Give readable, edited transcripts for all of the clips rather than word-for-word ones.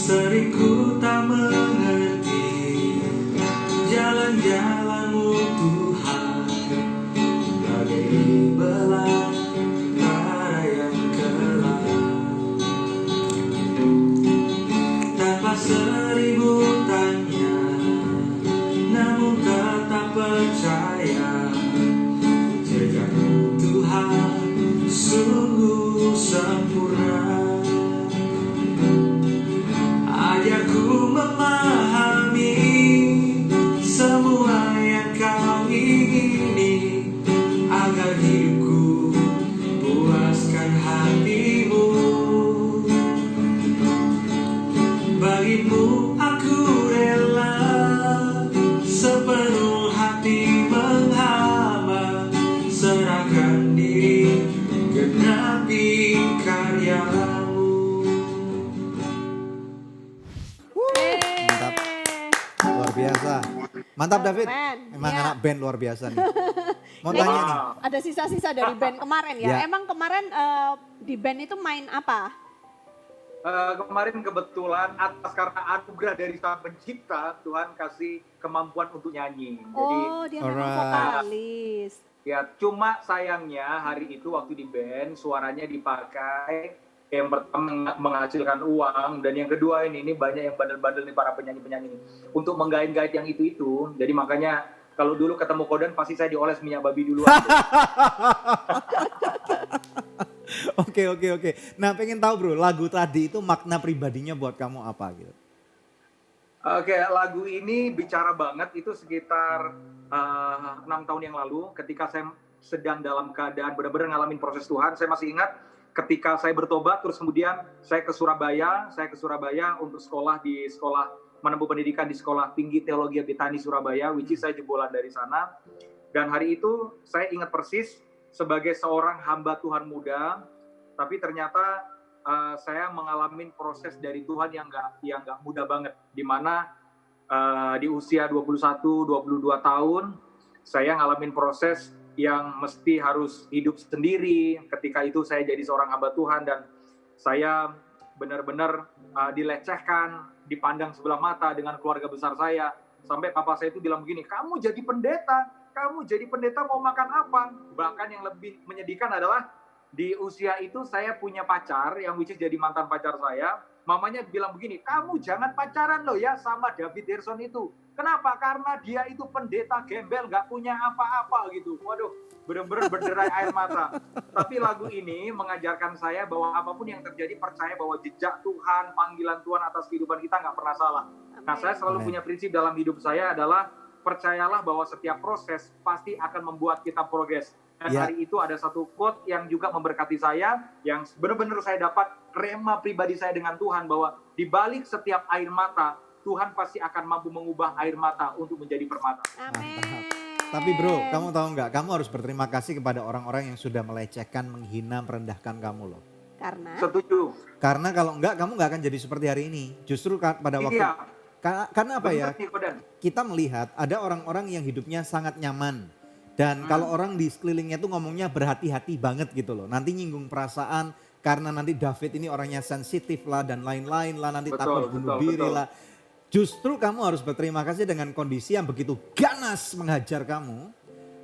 Sering ku tak mengerti jalan-jalanmu Tuhan, bagai belantara yang kelam. Tanpa seribu tanya, namun tetap percaya, jejakmu Tuhan sungguh sempurna. Ajarku memahami semua yang kau ingini, agar hidupku puaskan hatimu. Bagimu aku rela sepenuh hati menghamba, serahkan diri genapi karyamu. Mantap, luar biasa. Mantap David, Keren, emang ya. anak band luar biasa nih. Mau Nih, tanya nih, ada sisa-sisa dari band kemarin ya. Ya. Emang kemarin di band itu main apa? Kemarin kebetulan atas karena anugerah dari Sang Pencipta, Tuhan kasih kemampuan untuk nyanyi. Jadi Oh, dia memang alright. vokalis. ya cuma sayangnya hari itu waktu di band suaranya dipakai yang pertama menghasilkan uang, dan yang kedua ini banyak yang bandel-bandel nih para penyanyi-penyanyi untuk menggait-gait yang itu. Jadi makanya kalau dulu ketemu Kodan pasti saya dioles minyak babi duluan. Oke. Nah pengen tahu bro, lagu tadi itu makna pribadinya buat kamu apa gitu? Oke, lagu ini bicara banget itu sekitar 6 tahun yang lalu ketika saya sedang dalam keadaan benar-benar ngalamin proses Tuhan. Saya masih ingat ketika saya bertobat, terus kemudian saya ke Surabaya untuk sekolah di sekolah menempuh pendidikan di Sekolah Tinggi Teologi Betani Surabaya, which is saya jebolan dari sana. Dan hari itu saya ingat persis sebagai seorang hamba Tuhan muda, tapi ternyata saya mengalami proses dari Tuhan yang nggak mudah banget, di mana di usia 21-22 tahun saya ngalamin proses yang mesti harus hidup sendiri. Ketika itu saya jadi seorang hamba Tuhan dan saya benar-benar dilecehkan, dipandang sebelah mata dengan keluarga besar saya. Sampai papa saya itu bilang begini, kamu jadi pendeta mau makan apa? Bahkan yang lebih menyedihkan adalah di usia itu saya punya pacar yang which is jadi mantan pacar saya. Mamanya bilang begini, kamu jangan pacaran loh ya sama David Hirson itu. Kenapa? Karena dia itu pendeta gembel, gak punya apa-apa gitu. Waduh, bener-bener berderai air mata. Tapi lagu ini mengajarkan saya bahwa apapun yang terjadi, percaya bahwa jejak Tuhan, panggilan Tuhan atas kehidupan kita gak pernah salah. Nah, saya selalu punya prinsip dalam hidup saya adalah percayalah bahwa setiap proses pasti akan membuat kita progres. Dan hari itu ada satu quote yang juga memberkati saya, yang benar-benar saya dapat rema pribadi saya dengan Tuhan, bahwa di balik setiap air mata, Tuhan pasti akan mampu mengubah air mata untuk menjadi permata. Amin. Tapi bro, kamu tahu nggak? Kamu harus berterima kasih kepada orang-orang yang sudah melecehkan, menghina, merendahkan kamu loh. Karena? Setuju. Karena kalau enggak, kamu nggak akan jadi seperti hari ini. Justru pada waktu, Iya. karena apa ya? Benar nih, Kodan. Kita melihat ada orang-orang yang hidupnya sangat nyaman. Dan kalau orang di sekelilingnya tuh ngomongnya berhati-hati banget gitu loh. Nanti nyinggung perasaan karena nanti David ini orangnya sensitif lah dan lain-lain lah. Nanti takut bunuh diri lah. Justru kamu harus berterima kasih dengan kondisi yang begitu ganas menghajar kamu.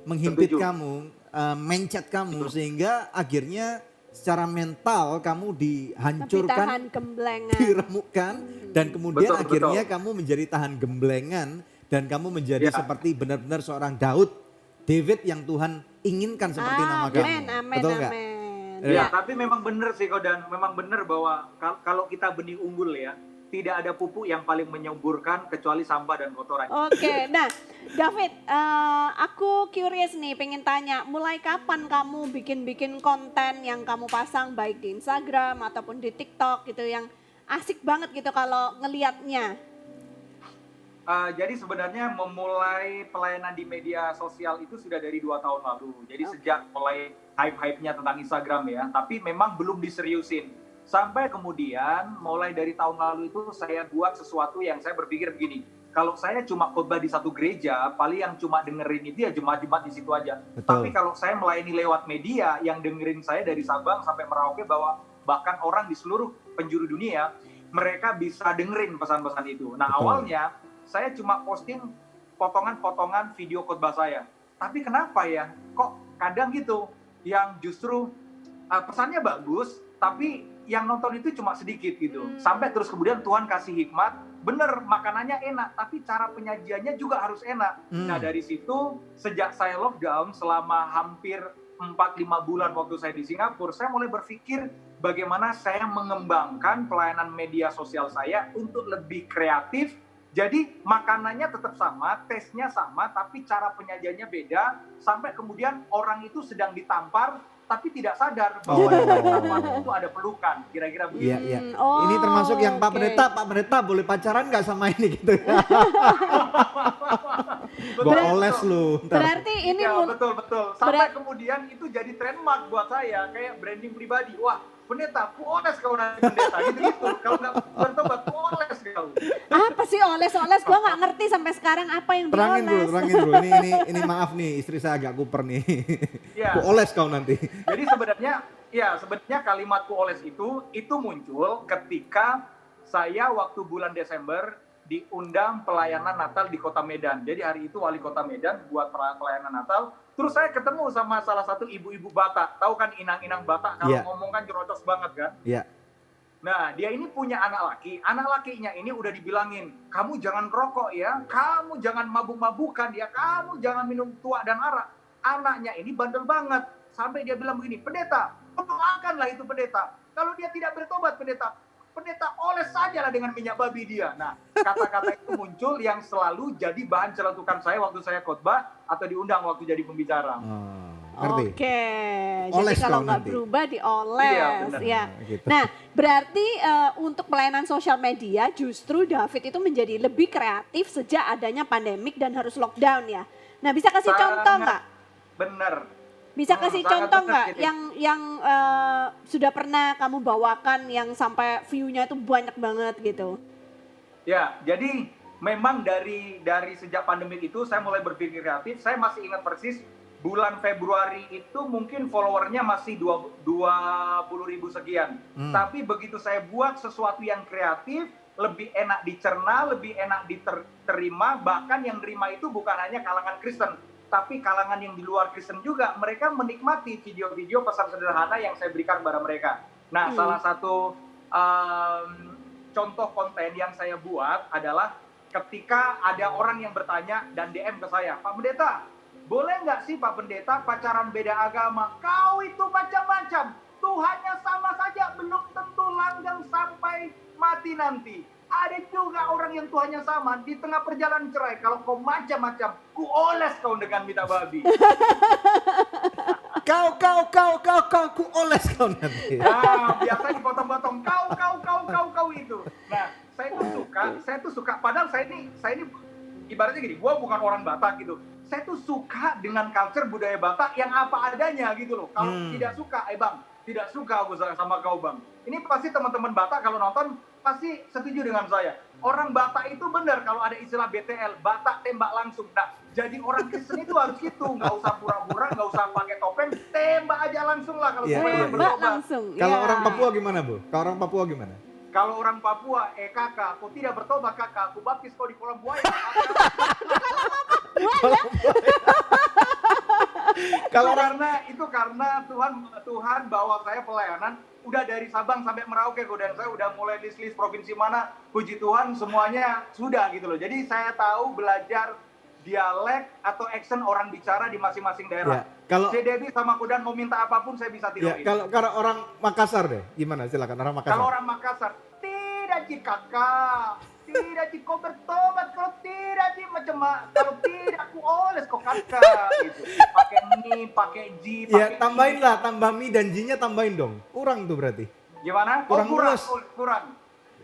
Menghimpit kamu, mencet kamu. Sehingga akhirnya secara mental kamu dihancurkan, diremukkan. Dan kemudian akhirnya kamu menjadi tahan gemblengan. Dan kamu menjadi seperti benar-benar seorang David yang Tuhan inginkan seperti nama kamu. Betul nggak? Ya, tapi memang benar sih Kodan, memang benar bahwa kalau kita benih unggul ya, tidak ada pupuk yang paling menyuburkan kecuali sampah dan kotoran. Oke, nah David, aku curious nih, pengen tanya, mulai kapan kamu bikin konten yang kamu pasang baik di Instagram ataupun di TikTok gitu yang asik banget gitu kalau ngelihatnya? Jadi sebenarnya memulai pelayanan di media sosial itu sudah dari 2 tahun lalu. Jadi sejak mulai hype-hype-nya tentang Instagram ya, tapi memang belum diseriusin. Sampai kemudian mulai dari tahun lalu itu saya buat sesuatu yang saya berpikir begini, kalau saya cuma khotbah di satu gereja, paling yang cuma dengerin itu ya jemaat-jemaat di situ aja. Betul. Tapi kalau saya melayani lewat media, yang dengerin saya dari Sabang sampai Merauke, bahwa bahkan orang di seluruh penjuru dunia, mereka bisa dengerin pesan-pesan itu. Nah, Betul. awalnya saya cuma posting potongan-potongan video khotbah saya. Tapi kenapa ya? Kok kadang gitu yang justru pesannya bagus, tapi yang nonton itu cuma sedikit gitu. Sampai terus kemudian Tuhan kasih hikmat, bener makanannya enak, tapi cara penyajiannya juga harus enak. Nah, dari situ sejak saya lockdown selama hampir 4-5 bulan waktu saya di Singapura, saya mulai berpikir bagaimana saya mengembangkan pelayanan media sosial saya untuk lebih kreatif. Jadi makanannya tetap sama, taste-nya sama, tapi cara penyajiannya beda. Sampai kemudian orang itu sedang ditampar, tapi tidak sadar bahwa di tampar itu ada pelukan. Kira-kira begitu. Iya, iya. Oh, Ini termasuk yang Pak oke. Pendeta boleh pacaran nggak sama ini gitu ya? Gua Betul, oles betul. lu. Ntar. Berarti ini Ya, betul. Sampai Berat- kemudian itu jadi trademark buat saya, kayak branding pribadi. Wah, pendeta, ku oles kau nanti pendeta. Gitu-gitu. Kalau nggak bertobat, ku oles kau. apa sih oles-oles? Gua nggak ngerti sampai sekarang apa yang Terangin dioles. bro. Ini maaf nih, istri saya agak kuper nih. Ya. Ku oles kau nanti. Jadi sebenarnya kalimat ku oles itu muncul ketika saya waktu bulan Desember diundang pelayanan Natal di Kota Medan. Jadi hari itu wali Kota Medan buat pelayanan Natal. Terus saya ketemu sama salah satu ibu-ibu Batak. Tahu kan inang-inang Batak kalau Iya. ngomong kan jerocos banget kan? Iya. Nah, dia ini punya anak laki. Anak lakinya ini udah dibilangin, kamu jangan rokok ya, kamu jangan mabuk-mabukan ya, kamu jangan minum tua dan arak. Anaknya ini bandel banget. Sampai dia bilang begini, pendeta, doakanlah itu pendeta. Kalau dia tidak bertobat pendeta oles sajalah dengan minyak babi dia. Nah, kata-kata itu muncul yang selalu jadi bahan celetukan saya waktu saya khotbah atau diundang waktu jadi pembicara. Oh, ngerti? Oke, Oles jadi kalau kau nggak nanti. berubah dioles, Iya, benar. ya. Gitu. Nah, berarti untuk pelayanan sosial media justru David itu menjadi lebih kreatif sejak adanya pandemik dan harus lockdown ya. Nah, bisa kasih contoh nggak? Bener. Bisa kasih sangat contoh benar nggak gitu. yang sudah pernah kamu bawakan yang sampai view-nya itu banyak banget gitu? Ya, jadi memang dari sejak pandemi itu saya mulai berpikir kreatif. Saya masih ingat persis bulan Februari itu mungkin followernya masih 20.000 sekian. Tapi begitu saya buat sesuatu yang kreatif, lebih enak dicerna, lebih enak diterima, bahkan yang terima itu bukan hanya kalangan Kristen, tapi kalangan yang di luar Kristen juga. Mereka menikmati video-video pesan sederhana yang saya berikan kepada mereka. Nah, salah satu contoh konten yang saya buat adalah ketika ada orang yang bertanya dan DM ke saya, Pak Pendeta, boleh nggak sih Pak Pendeta pacaran beda agama? Kau itu macam-macam, Tuhannya sama saja, belum tentu langgeng sampai mati nanti. Ada juga orang yang Tuhannya sama, di tengah perjalanan cerai, kalau kau macam-macam, ku oles kau dengan minyak babi. Kau, ku oles kau nanti. Nah, biasa dipotong-potong, kau itu. Nah, saya tuh suka, padahal saya ini ibaratnya gini, gua bukan orang Batak gitu. Saya tuh suka dengan culture budaya Batak yang apa adanya gitu loh. Kalau tidak suka, Bang, tidak suka aku sama kau Bang. Ini pasti teman-teman Batak kalau nonton pasti setuju dengan saya. Orang Batak itu benar kalau ada istilah BTL, Batak tembak langsung. Nah, jadi orang Kristen itu harus gitu, nggak usah pura-pura, nggak usah pakai topeng, tembak aja langsung lah kalau Iya, semua iya, yang iya. Mbak bertobat. langsung. Kalau ya. orang Papua gimana, Bu? Kalau orang Papua gimana? Kalau orang Papua, kakak, kau tidak bertobat kakak, aku baptis kau di kolam buaya. Kalau orang karena Tuhan bawa saya pelayanan udah dari Sabang sampai Merauke dan saya udah mulai list provinsi mana, puji Tuhan semuanya sudah gitu loh. Jadi saya tahu belajar dialek atau accent orang bicara di masing-masing daerah. Ya, kalau Si Debbie sama Kudan mau minta apapun saya bisa ya, tiruin. kalau orang Makassar deh, gimana? Silakan orang Makassar. Kalau orang Makassar, tidak Ci kakak, tidak Ci kau bertobat, kalau tidak Ci macam kalau tidak aku oles kok kakak gitu. Pakai mi, pakai ji, Ya, pakai tambahin lah, tambah mie dan ji-nya tambahin dong. Kurang tuh berarti. Gimana? Kurang luas. Kurang.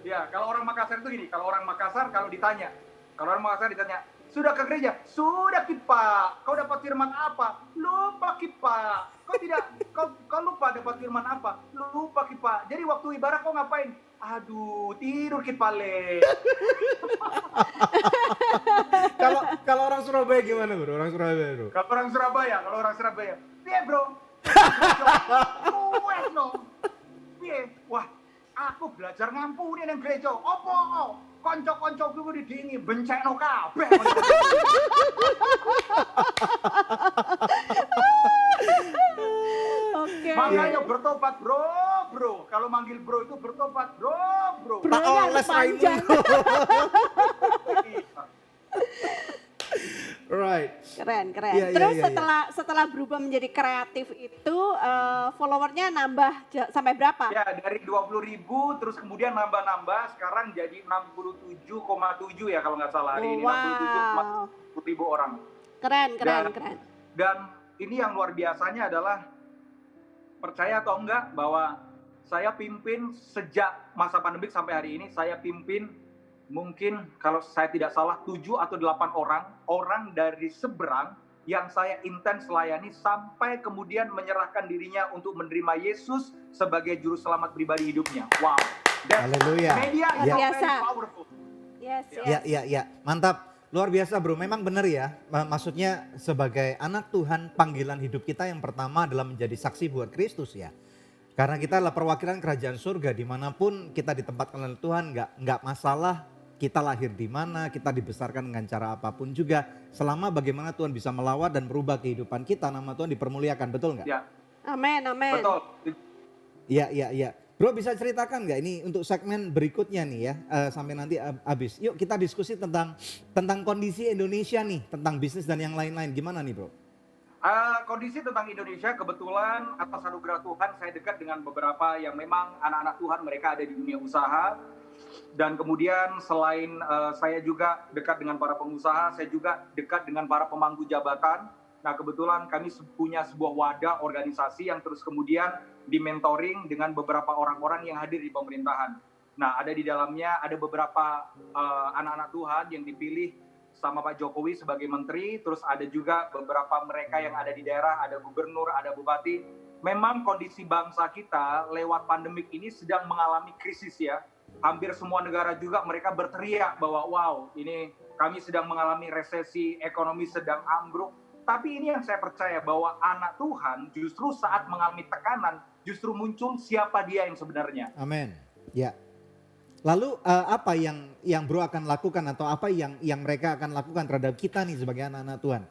Ya, kalau orang Makassar itu gini, kalau orang Makassar ditanya, sudah ke gereja? Sudah Kipa. Kau dapat firman apa? Lupa Kipa. Kau lupa dapat firman apa? Lupa Kipa. Jadi waktu ibadah kau ngapain? Aduh, tidur Kipa le. Kalau orang Surabaya gimana, Bro? Orang Surabaya, Bro. Kalau orang Surabaya. Piye, Bro? Wes no. Piye? Wah, aku belajar ngampuni nang gereja. Apa? Kanca-kancaku kuwi didingi bencekno kabeh. Oke. Makanya bertobat, bro. Kalau manggil bro itu bertobat, bro. Bro-nya Tak harus oles raimu. panjang. Right. Keren. Iya, iya, Terus iya, iya. setelah berubah menjadi kreatif itu followernya nambah sampai berapa? Ya, dari 20.000 terus kemudian nambah-nambah sekarang jadi 67,7 ya kalau nggak salah hari ini. Wow. 67,7 orang. Keren. Dan ini yang luar biasanya adalah percaya atau enggak bahwa saya pimpin sejak masa pandemik sampai hari ini, saya pimpin mungkin kalau saya tidak salah 7 atau 8 orang dari seberang yang saya intens layani sampai kemudian menyerahkan dirinya untuk menerima Yesus sebagai juru selamat pribadi hidupnya. Wow. Haleluya. Media is Ya. so very powerful. Yes. Ya. Mantap. Luar biasa bro, memang benar ya. Maksudnya sebagai anak Tuhan, panggilan hidup kita yang pertama adalah menjadi saksi buat Kristus ya. Karena kita adalah perwakilan kerajaan surga, dimanapun kita ditempatkan oleh Tuhan, nggak masalah kita lahir di mana, kita dibesarkan dengan cara apapun juga. Selama bagaimana Tuhan bisa melawat dan merubah kehidupan kita, nama Tuhan dipermuliakan, betul nggak? Ya, Amin. betul. Iya. Bro bisa ceritakan nggak ini untuk segmen berikutnya nih ya, sampai nanti habis. Yuk kita diskusi tentang kondisi Indonesia nih, tentang bisnis dan yang lain-lain. Gimana nih bro? Kondisi tentang Indonesia kebetulan atas anugerah Tuhan saya dekat dengan beberapa yang memang anak-anak Tuhan, mereka ada di dunia usaha. Dan kemudian selain saya juga dekat dengan para pengusaha, saya juga dekat dengan para pemangku jabatan. Nah kebetulan kami punya sebuah wadah organisasi yang terus kemudian di-mentoring dengan beberapa orang-orang yang hadir di pemerintahan. Nah ada di dalamnya ada beberapa anak-anak Tuhan yang dipilih sama Pak Jokowi sebagai menteri, terus ada juga beberapa mereka yang ada di daerah, ada gubernur, ada bupati. Memang kondisi bangsa kita lewat pandemik ini sedang mengalami krisis ya. Hampir semua negara juga mereka berteriak bahwa wow ini kami sedang mengalami resesi, ekonomi sedang ambruk. Tapi ini yang saya percaya bahwa anak Tuhan justru saat mengalami tekanan justru muncul siapa dia yang sebenarnya. Amin. Ya. Lalu apa yang bro akan lakukan atau apa yang mereka akan lakukan terhadap kita nih sebagai anak-anak Tuhan?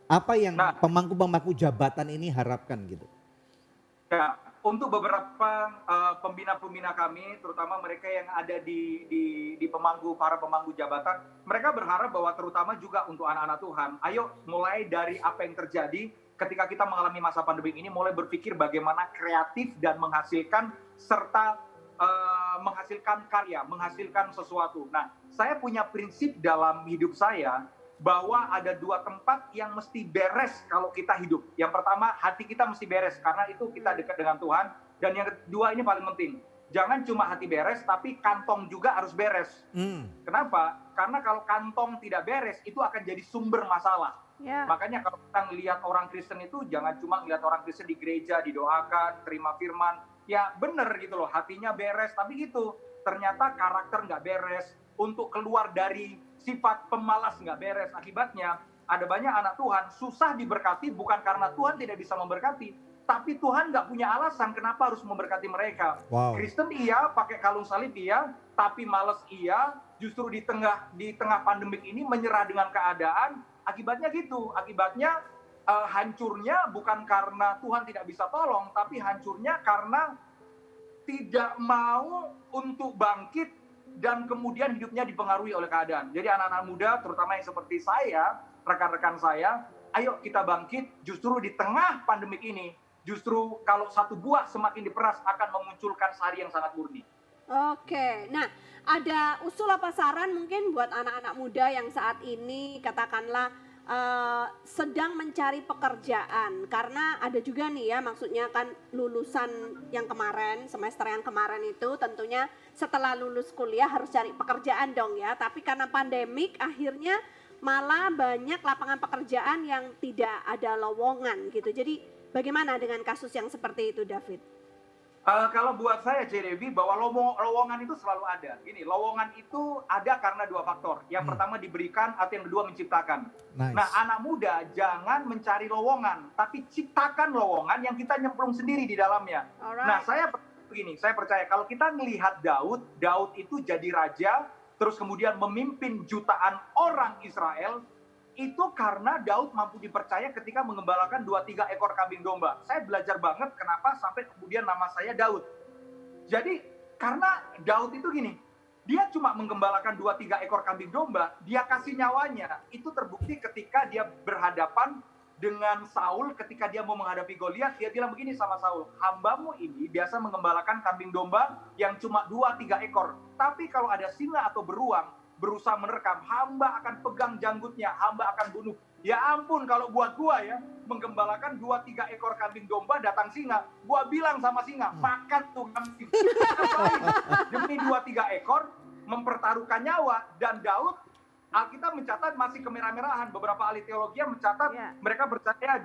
Apa yang pemangku-pemangku jabatan ini harapkan gitu? Ya, untuk beberapa pembina-pembina kami, terutama mereka yang ada di para pemangku jabatan, mereka berharap bahwa terutama juga untuk anak-anak Tuhan, ayo mulai dari apa yang terjadi ketika kita mengalami masa pandemi ini, mulai berpikir bagaimana kreatif dan menghasilkan serta menghasilkan karya, menghasilkan sesuatu. Nah, saya punya prinsip dalam hidup saya bahwa ada 2 tempat yang mesti beres kalau kita hidup. Yang pertama, hati kita mesti beres karena itu kita dekat dengan Tuhan. Dan yang kedua ini paling penting, jangan cuma hati beres tapi kantong juga harus beres. Kenapa? Karena kalau kantong tidak beres itu akan jadi sumber masalah. Yeah. Makanya kalau kita ngelihat orang Kristen itu jangan cuma ngelihat orang Kristen di gereja, didoakan, terima firman. Ya benar gitu loh, hatinya beres, tapi gitu. Ternyata karakter nggak beres, untuk keluar dari sifat pemalas nggak beres. Akibatnya ada banyak anak Tuhan susah diberkati bukan karena Tuhan tidak bisa memberkati, tapi Tuhan nggak punya alasan kenapa harus memberkati mereka. Wow. Kristen iya, pakai kalung salib iya, tapi males iya. Justru di tengah pandemik ini menyerah dengan keadaan. Akibatnya gitu, akibatnya hancurnya bukan karena Tuhan tidak bisa tolong, tapi hancurnya karena tidak mau untuk bangkit dan kemudian hidupnya dipengaruhi oleh keadaan. Jadi anak-anak muda, terutama yang seperti saya, rekan-rekan saya, ayo kita bangkit justru di tengah pandemik ini. Justru kalau satu buah semakin diperas akan memunculkan sari yang sangat murni. Oke, nah ada usul apa saran mungkin buat anak-anak muda yang saat ini katakanlah sedang mencari pekerjaan, karena ada juga nih ya, maksudnya kan lulusan yang kemarin, semester yang kemarin itu tentunya setelah lulus kuliah harus cari pekerjaan dong ya, tapi karena pandemik akhirnya malah banyak lapangan pekerjaan yang tidak ada lowongan gitu. Jadi bagaimana dengan kasus yang seperti itu, David? Kalau buat saya JDV bahwa lowongan itu selalu ada. Gini, lowongan itu ada karena 2 faktor. Yang pertama diberikan atau yang kedua menciptakan. Nice. Nah anak muda jangan mencari lowongan, tapi ciptakan lowongan yang kita nyemplung sendiri di dalamnya. Alright. Nah saya begini, saya percaya kalau kita melihat Daud itu jadi raja, terus kemudian memimpin jutaan orang Israel, itu karena Daud mampu dipercaya ketika mengembalakan 2-3 ekor kambing domba. Saya belajar banget kenapa sampai kemudian nama saya Daud. Jadi karena Daud itu gini, dia cuma menggembalakan 2-3 ekor kambing domba, dia kasih nyawanya. Itu terbukti ketika dia berhadapan dengan Saul ketika dia mau menghadapi Goliat. Dia bilang begini sama Saul, hambamu ini biasa menggembalakan kambing domba yang cuma 2-3 ekor. Tapi kalau ada singa atau beruang berusaha menerkam, hamba akan pegang janggutnya, hamba akan bunuh. Ya ampun, kalau buat gua ya, menggembalakan 2-3 ekor kambing domba, datang singa, gua bilang sama singa, makan tuh kambing. Demi 2-3 ekor, mempertaruhkan nyawa. Dan Daud, Alkitab mencatat masih kemerah-merahan. Beberapa ahli teologi yang mencatat mereka percaya